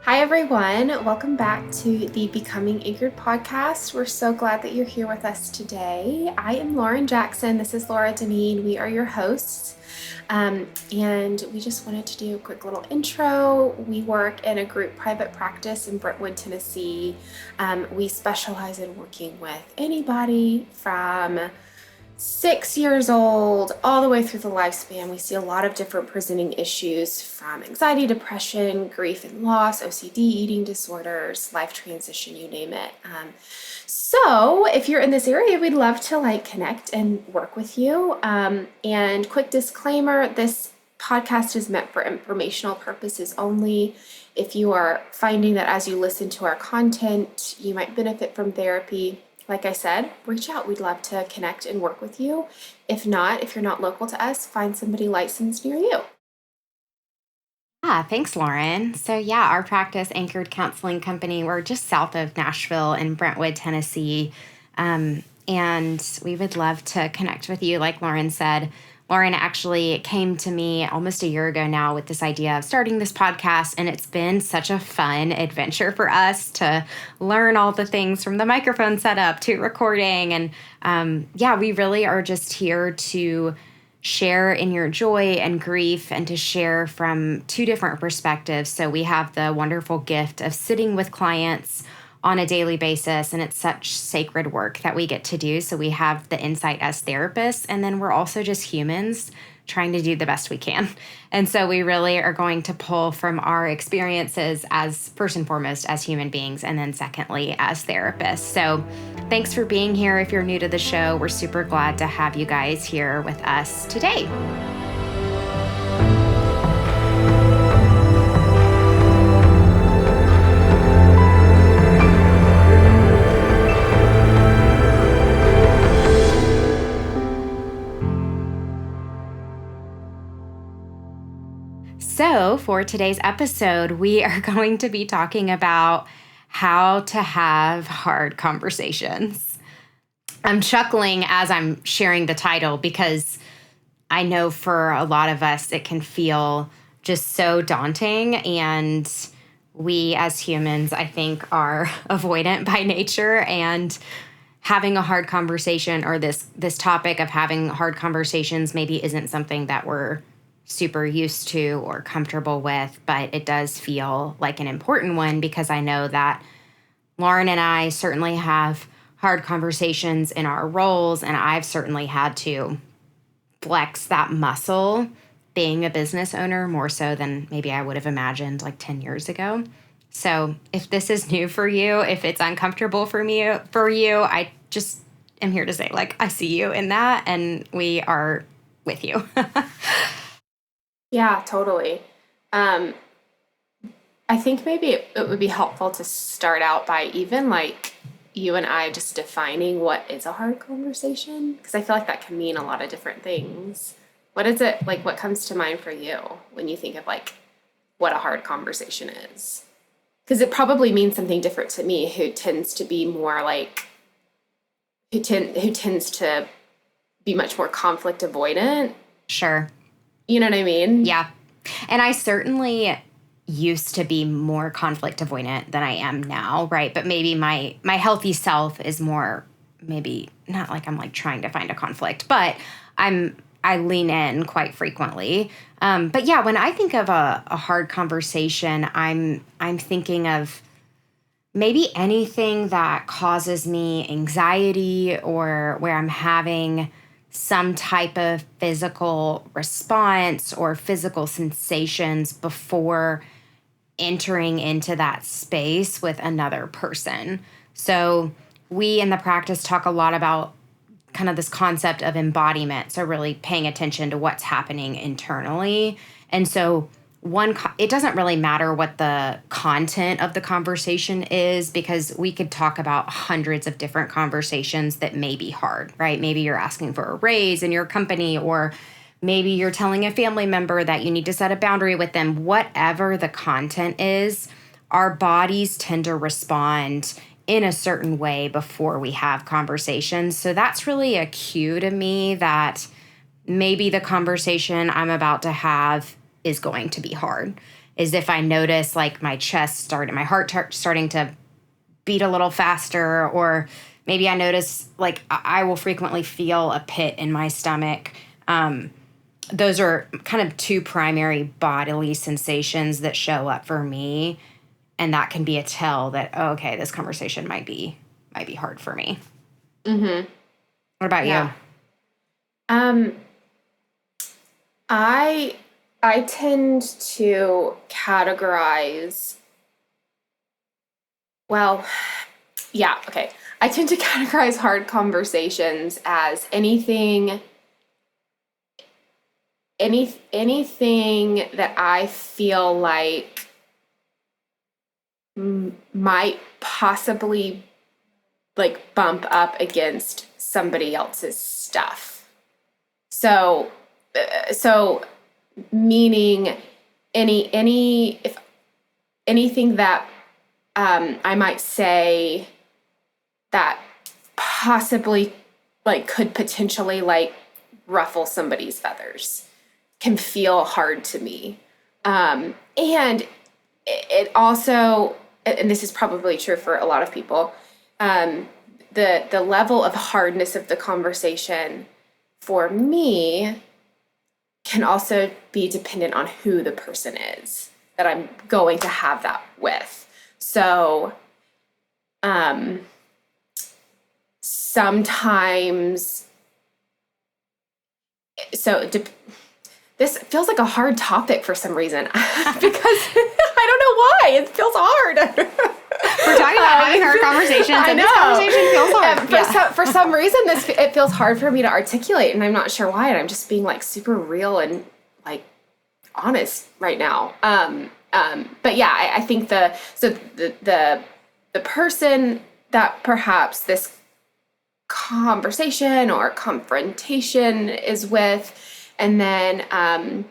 Hi, everyone. Welcome back to the Becoming Anchored podcast. We're so glad that you're here with us today. I am Lauren Jackson. This is Laura Deneen. We are your hosts. And we just wanted to do a quick little intro. We work in a group private practice in Brentwood, Tennessee. We specialize in working with anybody from 6 years old, all the way through the lifespan. We see a lot of different presenting issues from anxiety, depression, grief and loss, OCD, eating disorders, life transition, you name it. So if you're in this area, we'd love to connect and work with you. And quick disclaimer, this podcast is meant for informational purposes only. If you are finding that as you listen to our content, you might benefit from therapy, like I said, reach out. We'd love to connect and work with you. If not, if you're not local to us, find somebody licensed near you. Thanks, Lauren. So our practice Anchored Counseling Company, we're just south of Nashville in Brentwood, Tennessee. And we would love to connect with you. Like Lauren said, Lauren actually came to me almost a year ago now with this idea of starting this podcast, and it's been such a fun adventure for us to learn all the things from the microphone setup to recording. And we really are just here to share in your joy and grief and to share from two different perspectives. So we have the wonderful gift of sitting with clients on a daily basis, and it's such sacred work that we get to do. So we have the insight as therapists, and then we're also just humans trying to do the best we can. And so we really are going to pull from our experiences as, first and foremost, as human beings, and then secondly, as therapists. So thanks for being here. If you're new to the show, we're super glad to have you guys here with us today. So for today's episode, we are going to be talking about how to have hard conversations. I'm chuckling as I'm sharing the title because I know for a lot of us, it can feel just so daunting. And we as humans, I think, are avoidant by nature. And having a hard conversation, or this topic of having hard conversations, maybe isn't something that we're super used to or comfortable with, but it does feel like an important one because I know that Lauren and I certainly have hard conversations in our roles, and I've certainly had to flex that muscle being a business owner more so than maybe I would have imagined 10 years ago. So if this is new for you, if it's uncomfortable for you, I just am here to say, I see you in that, and we are with you. Yeah, totally. I think maybe it would be helpful to start out by even you and I just defining what is a hard conversation, because I feel like that can mean a lot of different things. What is it what comes to mind for you when you think of what a hard conversation is? Because it probably means something different to me, who tends to be more who tends to be much more conflict avoidant. Sure. You know what I mean? Yeah. And I certainly used to be more conflict avoidant than I am now, right? But maybe my healthy self is more, maybe not I'm trying to find a conflict, but I lean in quite frequently. But yeah, when I think of a hard conversation, I'm thinking of maybe anything that causes me anxiety, or where I'm having some type of physical response or physical sensations before entering into that space with another person. So we in the practice talk a lot about kind of this concept of embodiment. So really paying attention to what's happening internally. And so it doesn't really matter what the content of the conversation is, because we could talk about hundreds of different conversations that may be hard, right? Maybe you're asking for a raise in your company, or maybe you're telling a family member that you need to set a boundary with them. Whatever the content is, our bodies tend to respond in a certain way before we have conversations. So that's really a cue to me that maybe the conversation I'm about to have is going to be hard. is if I notice like my heart starting to beat a little faster, or maybe I notice like I will frequently feel a pit in my stomach. Those are kind of two primary bodily sensations that show up for me. And that can be a tell that, oh, okay, this conversation might be hard for me. Mm-hmm. What about you? I tend to categorize, I tend to categorize hard conversations as anything that I feel like might possibly like bump up against somebody else's stuff. So meaning if anything that I might say that possibly like could potentially like ruffle somebody's feathers can feel hard to me. And it also, and this is probably true for a lot of people, the level of hardness of the conversation for me can also be dependent on who the person is that I'm going to have that with. So, sometimes, this feels like a hard topic for some reason because I don't know why it feels hard. We're talking about having hard conversations, and this conversation feels hard. For some reason, it feels hard for me to articulate, and I'm not sure why. And I'm just being like super real and like honest right now. But yeah, I think the person that perhaps this conversation or confrontation is with, and then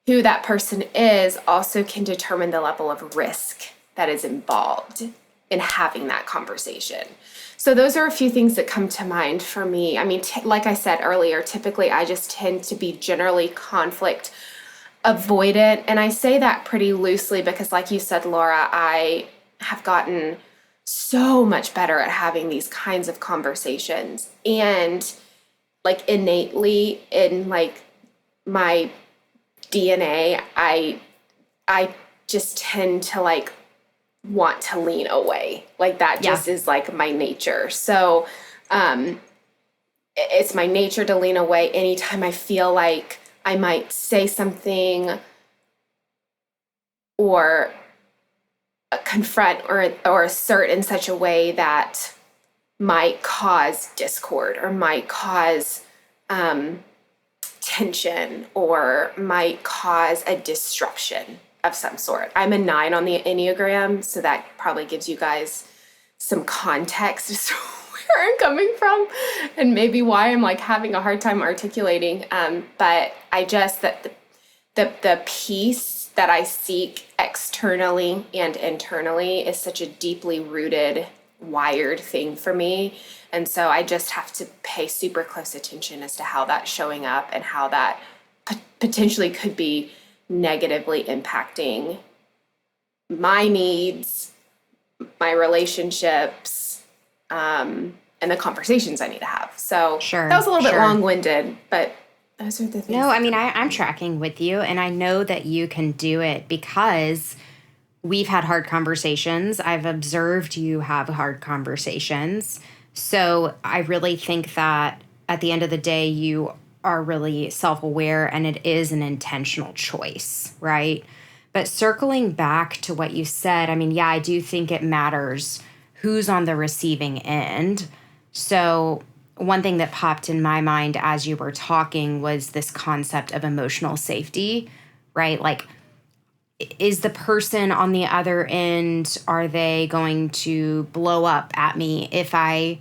who that person is also can determine the level of risk that is involved in having that conversation. So those are a few things that come to mind for me. I mean, like I said earlier, typically I just tend to be generally conflict avoidant. And I say that pretty loosely because, like you said, Laura, I have gotten so much better at having these kinds of conversations. And like innately in like my DNA, I just tend to like want to lean away. Like that just is like my nature. So it's my nature to lean away anytime I feel like I might say something or confront or assert in such a way that might cause discord or might cause tension or might cause a disruption of some sort. I'm a 9 on the Enneagram, so that probably gives you guys some context as to where I'm coming from and maybe why I'm like having a hard time articulating. But I just, that the peace that I seek externally and internally is such a deeply rooted, wired thing for me. And so I just have to pay super close attention as to how that's showing up and how that potentially could be negatively impacting my needs, my relationships, and the conversations I need to have. So that was a little bit long-winded, but those are the things. No, I mean, I'm tracking with you, and I know that you can do it because we've had hard conversations. I've observed you have hard conversations. So I really think that at the end of the day, you are really self-aware and it is an intentional choice, right? But circling back to what you said, I mean, yeah, I do think it matters who's on the receiving end. So one thing that popped in my mind as you were talking was this concept of emotional safety, right? Like, is the person on the other end, are they going to blow up at me if I,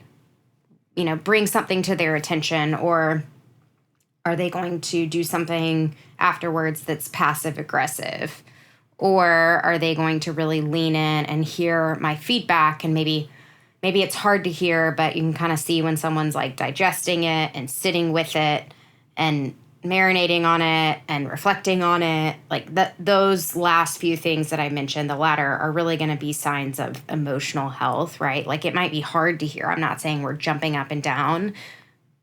bring something to their attention, or are they going to do something afterwards that's passive aggressive? Or are they going to really lean in and hear my feedback? And maybe it's hard to hear, but you can kind of see when someone's like digesting it and sitting with it and marinating on it and reflecting on it, like those last few things that I mentioned, the latter, are really going to be signs of emotional health, right? Like, it might be hard to hear. I'm not saying we're jumping up and down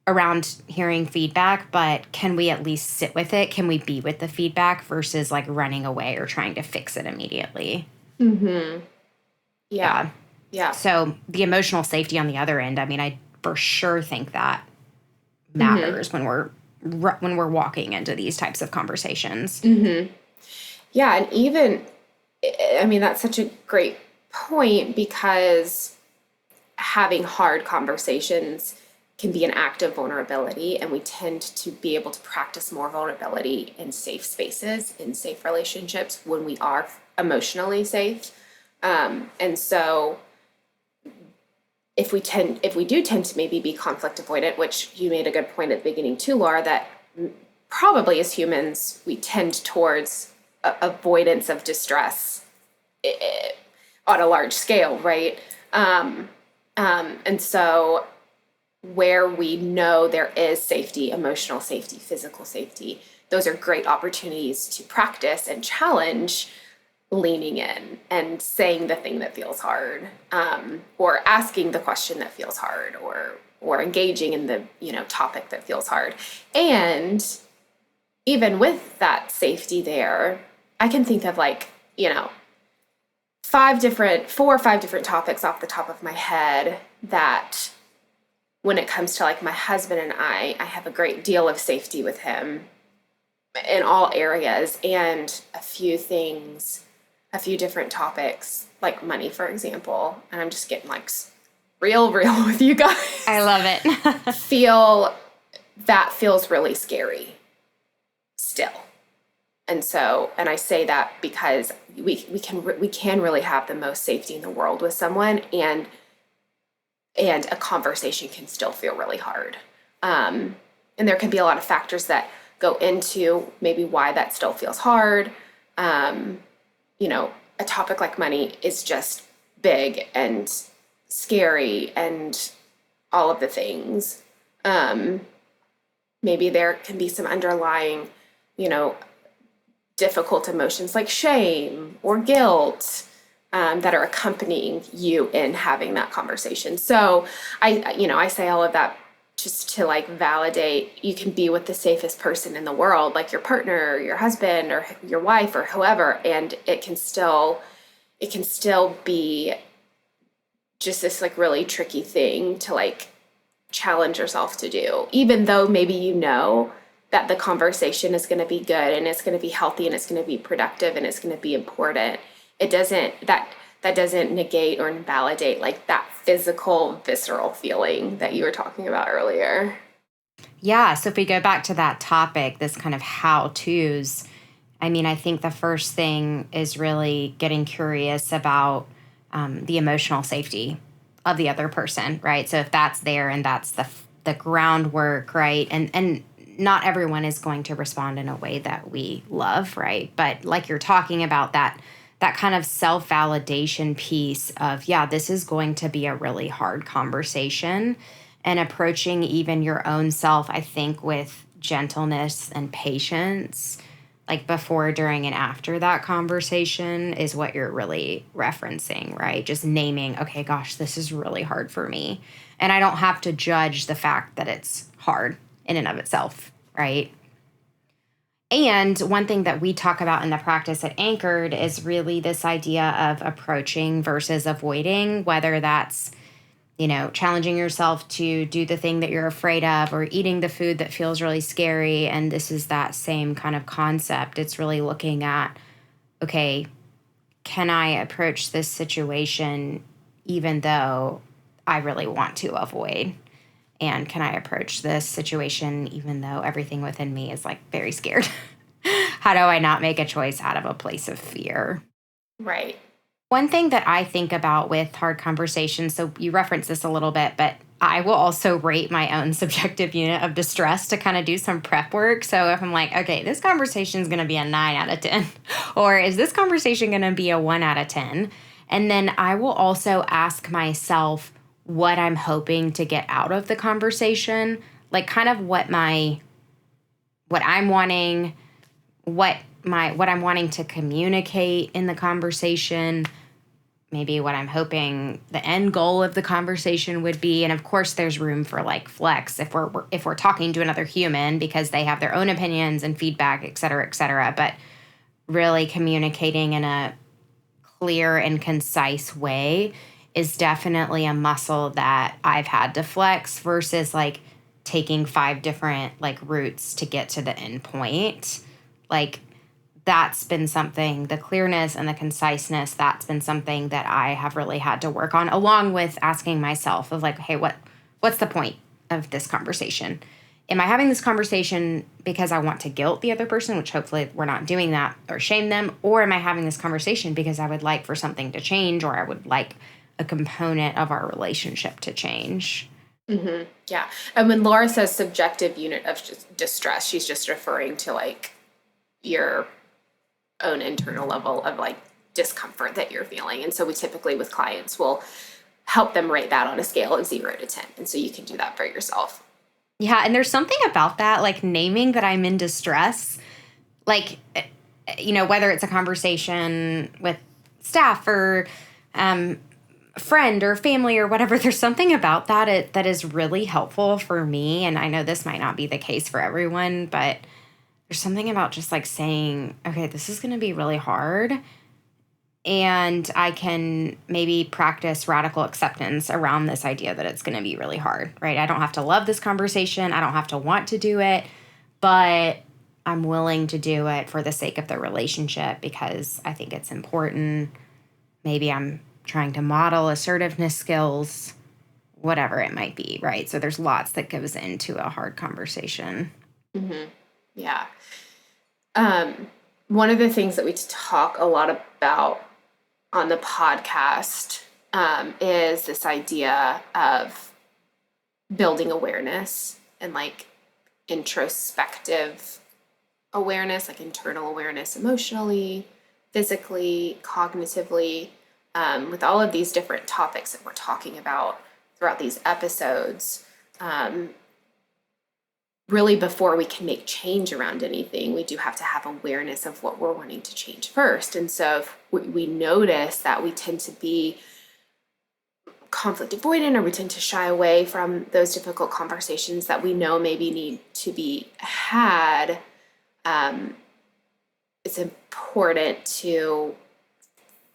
around hearing feedback, but can we at least sit with it? Can we be with the feedback versus like running away or trying to fix it immediately? Mm-hmm. Yeah. Yeah. So the emotional safety on the other end, I mean, I for sure think that Mm-hmm. matters when we're walking into these types of conversations. Mm-hmm. Yeah. And even, I mean, that's such a great point, because having hard conversations can be an act of vulnerability, and we tend to be able to practice more vulnerability in safe spaces, in safe relationships, when we are emotionally safe. And so if we do tend to maybe be conflict avoidant, which you made a good point at the beginning too, Laura, that probably as humans we tend towards avoidance of distress on a large scale, right? And so where we know there is safety, emotional safety, physical safety, those are great opportunities to practice and challenge leaning in and saying the thing that feels hard, or asking the question that feels hard, or engaging in the topic that feels hard. And even with that safety there, I can think of like 4 or 5 different topics off the top of my head that, when it comes to like my husband and I have a great deal of safety with him in all areas, and a few different topics, like money, for example. And I'm just getting like real with you guys. I love it. Feels really scary still. And I say that because we can really have the most safety in the world with someone, and a conversation can still feel really hard. And there can be a lot of factors that go into maybe why that still feels hard. A topic like money is just big and scary and all of the things. Maybe there can be some underlying, difficult emotions like shame or guilt, that are accompanying you in having that conversation. So I say all of that just to like validate you can be with the safest person in the world, like your partner or your husband or your wife or whoever, and it can still be just this like really tricky thing to like challenge yourself to do, even though maybe that the conversation is going to be good and it's going to be healthy and it's going to be productive and it's going to be important. That doesn't negate or invalidate like that physical, visceral feeling that you were talking about earlier. Yeah. So if we go back to that topic, this kind of how-tos, I mean, I think the first thing is really getting curious about the emotional safety of the other person, right? So if that's there and that's the groundwork, right? And not everyone is going to respond in a way that we love, right? But like you're talking about that kind of self-validation piece of, yeah, this is going to be a really hard conversation, and approaching even your own self, I think, with gentleness and patience, like before, during, and after that conversation is what you're really referencing, right? Just naming, okay, gosh, this is really hard for me. And I don't have to judge the fact that it's hard in and of itself, right? And one thing that we talk about in the practice at Anchored is really this idea of approaching versus avoiding, whether that's, challenging yourself to do the thing that you're afraid of or eating the food that feels really scary. And this is that same kind of concept. It's really looking at, okay, can I approach this situation even though I really want to avoid? And can I approach this situation even though everything within me is like very scared? How do I not make a choice out of a place of fear? Right. One thing that I think about with hard conversations, so you referenced this a little bit, but I will also rate my own subjective unit of distress to kind of do some prep work. So if I'm like, okay, this conversation is going to be a 9 out of 10, or is this conversation going to be a 1 out of 10? And then I will also ask myself what I'm hoping to get out of the conversation, like kind of what my what I'm wanting, what I'm wanting to communicate in the conversation, maybe what I'm hoping the end goal of the conversation would be. And of course there's room for like flex if we're talking to another human, because they have their own opinions and feedback, et cetera, et cetera. But really communicating in a clear and concise way is definitely a muscle that I've had to flex, versus like taking 5 different like routes to get to the end point. Like that's been something, the clearness and the conciseness, that's been something that I have really had to work on, along with asking myself of like, hey, what's the point of this conversation? Am I having this conversation because I want to guilt the other person, which hopefully we're not doing that, or shame them? Or am I having this conversation because I would like for something to change, or I would like a component of our relationship to change? Mm-hmm. Yeah. And when Laura says subjective unit of distress, she's just referring to like your own internal level of like discomfort that you're feeling. And so we typically with clients will help them rate that on a scale of 0 to 10. And so you can do that for yourself. Yeah, and there's something about that, like naming that I'm in distress, like, whether it's a conversation with staff or friend or family or whatever, there's something about that is really helpful for me. And I know this might not be the case for everyone, but there's something about just like saying, okay, this is going to be really hard. And I can maybe practice radical acceptance around this idea that it's going to be really hard, right? I don't have to love this conversation. I don't have to want to do it, but I'm willing to do it for the sake of the relationship because I think it's important. Maybe I'm trying to model assertiveness skills, whatever it might be, right? So there's lots that goes into a hard conversation. Mm-hmm. Yeah. One of the things that we talk a lot about on the podcast is this idea of building awareness and like introspective awareness, like internal awareness emotionally, physically, cognitively, with all of these different topics that we're talking about throughout these episodes. Really, before we can make change around anything, we do have to have awareness of what we're wanting to change first. And so if we notice that we tend to be conflict avoidant, or we tend to shy away from those difficult conversations that we know maybe need to be had, it's important to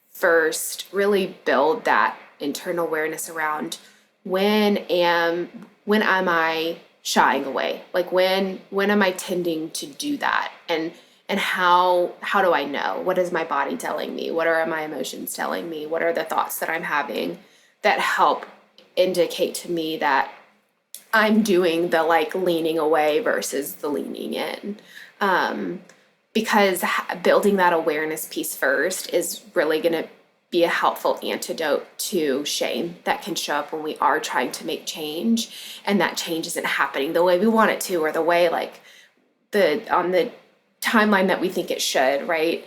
first really build that internal awareness around when am I shying away? Like when am I tending to do that? And how do I know? What is my body telling me? What are my emotions telling me? What are the thoughts that I'm having that help indicate to me that I'm doing the like leaning away versus the leaning in? Because building that awareness piece first is really going to be a helpful antidote to shame that can show up when we are trying to make change and that change isn't happening the way we want it to, or the way like on the timeline that we think it should, right?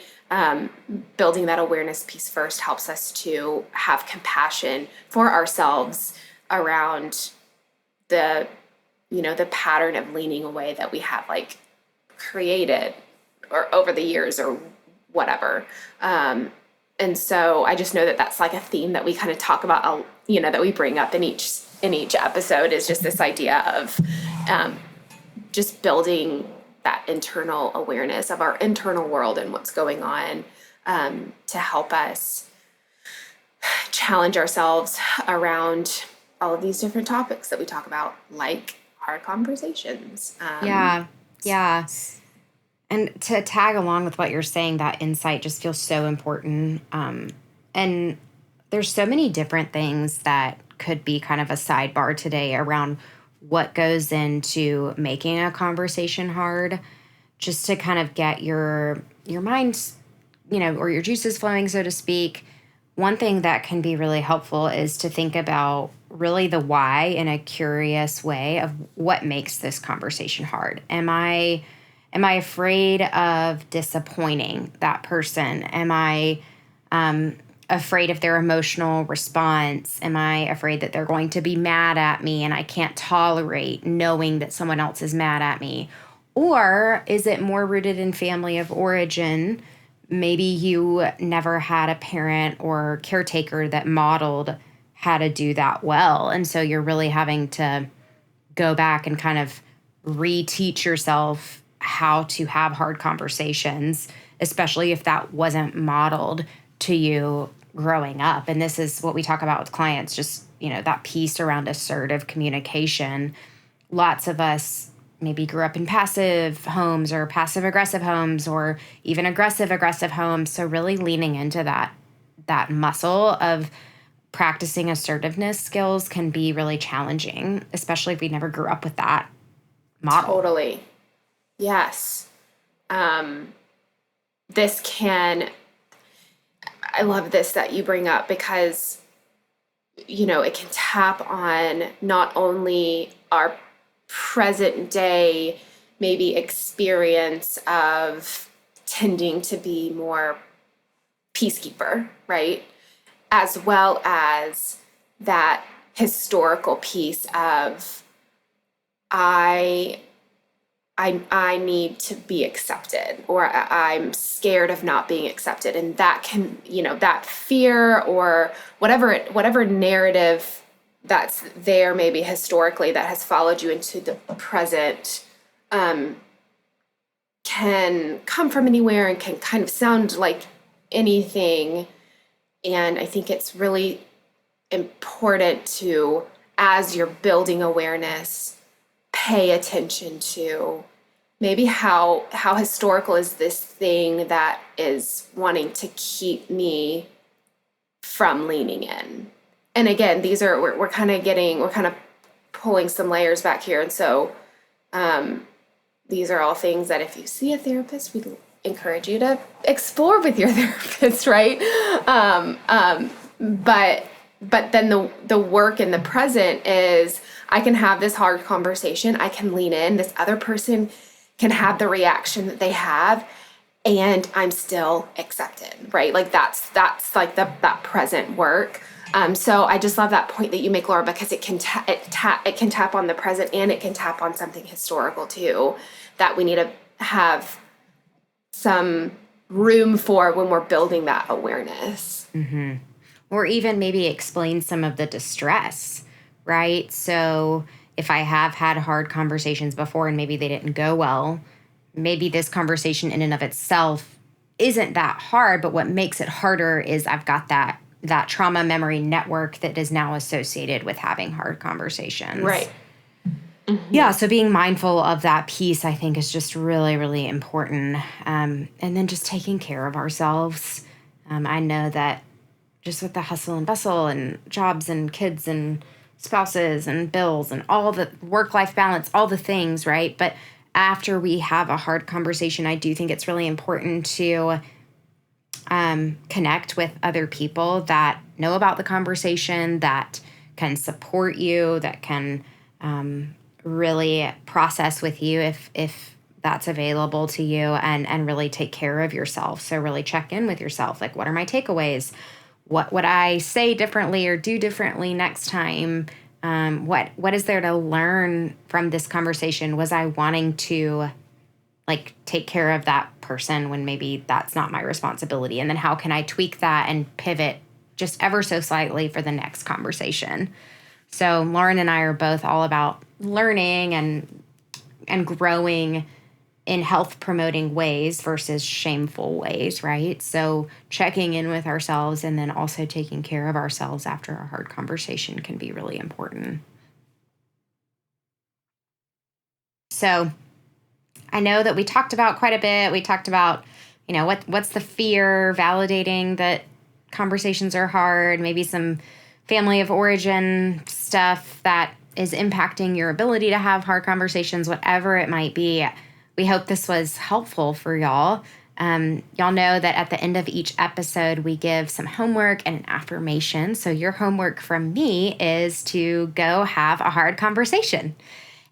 Building that awareness piece first helps us to have compassion for ourselves around the pattern of leaning away that we have like created or over the years or whatever. And so I just know that that's like a theme that we kind of talk about, that we bring up in each episode, is just this idea of just building that internal awareness of our internal world and what's going on, to help us challenge ourselves around all of these different topics that we talk about, like hard conversations. Yeah. And to tag along with what you're saying, that insight just feels so important. And there's so many different things that could be kind of a sidebar today around what goes into making a conversation hard, just to kind of get your mind, or your juices flowing, so to speak. One thing that can be really helpful is to think about really the why in a curious way of what makes this conversation hard. Am I afraid of disappointing that person? Am I afraid of their emotional response? Am I afraid that they're going to be mad at me and I can't tolerate knowing that someone else is mad at me? Or is it more rooted in family of origin? Maybe you never had a parent or caretaker that modeled how to do that well. And so you're really having to go back and kind of reteach yourself how to have hard conversations, especially if that wasn't modeled to you growing up. And this is what we talk about with clients, just, that piece around assertive communication. Lots of us maybe grew up in passive homes or passive aggressive homes or even aggressive homes. So really leaning into that muscle of practicing assertiveness skills can be really challenging, especially if we never grew up with that model. Totally. Yes. I love this that you bring up because, it can tap on not only our present day, maybe experience of tending to be more peacekeeper, right? As well as that historical piece of I need to be accepted, or I'm scared of not being accepted. And that can, that fear or whatever narrative that's there maybe historically that has followed you into the present can come from anywhere and can kind of sound like anything. And I think it's really important to, as you're building awareness, pay attention to maybe how historical is this thing that is wanting to keep me from leaning in. And again, these are, we're kind of pulling some layers back here. And so these are all things that if you see a therapist, we'd encourage you to explore with your therapist, right? But then the work in the present is I can have this hard conversation. I can lean in. This other person can have the reaction that they have, and I'm still accepted, right? Like that's like that present work. So I just love that point that you make, Laura, because it can tap on the present, and it can tap on something historical too that we need to have some room for when we're building that awareness. Mm-hmm. Or even maybe explain some of the distress, right? So if I have had hard conversations before and maybe they didn't go well, maybe this conversation in and of itself isn't that hard, but what makes it harder is I've got that trauma memory network that is now associated with having hard conversations. Right. Mm-hmm. Yeah, so being mindful of that piece, I think, is just really, really important. And then just taking care of ourselves. I know that just with the hustle and bustle and jobs and kids and spouses and bills and all the work-life balance, all the things, right? But after we have a hard conversation, I do think it's really important to connect with other people that know about the conversation, that can support you, that can really process with you if that's available to you, and really take care of yourself. So really check in with yourself. Like, what are my takeaways? What would I say differently or do differently next time? What is there to learn from this conversation? Was I wanting to take care of that person when maybe that's not my responsibility? And then how can I tweak that and pivot just ever so slightly for the next conversation? So Lauren and I are both all about learning and growing in health promoting ways versus shameful ways, right? So checking in with ourselves and then also taking care of ourselves after a hard conversation can be really important. So I know that we talked about quite a bit. We talked about, what's the fear, validating that conversations are hard, maybe some family of origin stuff that is impacting your ability to have hard conversations, whatever it might be. We hope this was helpful for y'all. Y'all know that at the end of each episode, we give some homework and an affirmation. So your homework from me is to go have a hard conversation.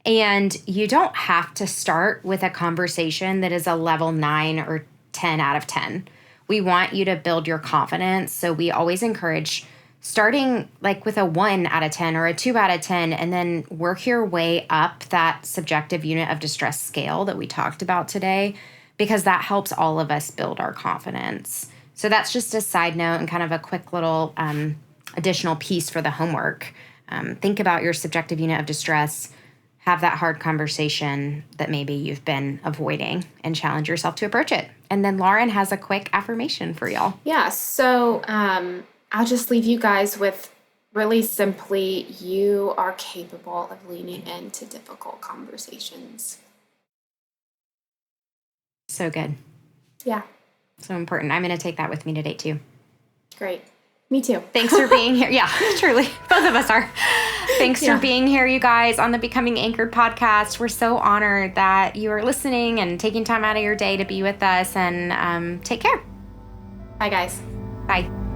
And you don't have to start with a conversation that is a level 9 or 10 out of 10. We want you to build your confidence. So we always encourage starting like with a 1 out of 10 or a 2 out of 10, and then work your way up that subjective unit of distress scale that we talked about today, because that helps all of us build our confidence. So that's just a side note and kind of a quick little additional piece for the homework. Think about your subjective unit of distress, have that hard conversation that maybe you've been avoiding, and challenge yourself to approach it. And then Lauren has a quick affirmation for y'all. Yeah, so I'll just leave you guys with really simply, you are capable of leaning into difficult conversations. So good. Yeah. So important. I'm going to take that with me today too. Great. Me too. Thanks for being here. Yeah, truly. Both of us are. Thanks for being here, you guys, on the Becoming Anchored podcast. We're so honored that you are listening and taking time out of your day to be with us, and take care. Bye, guys. Bye.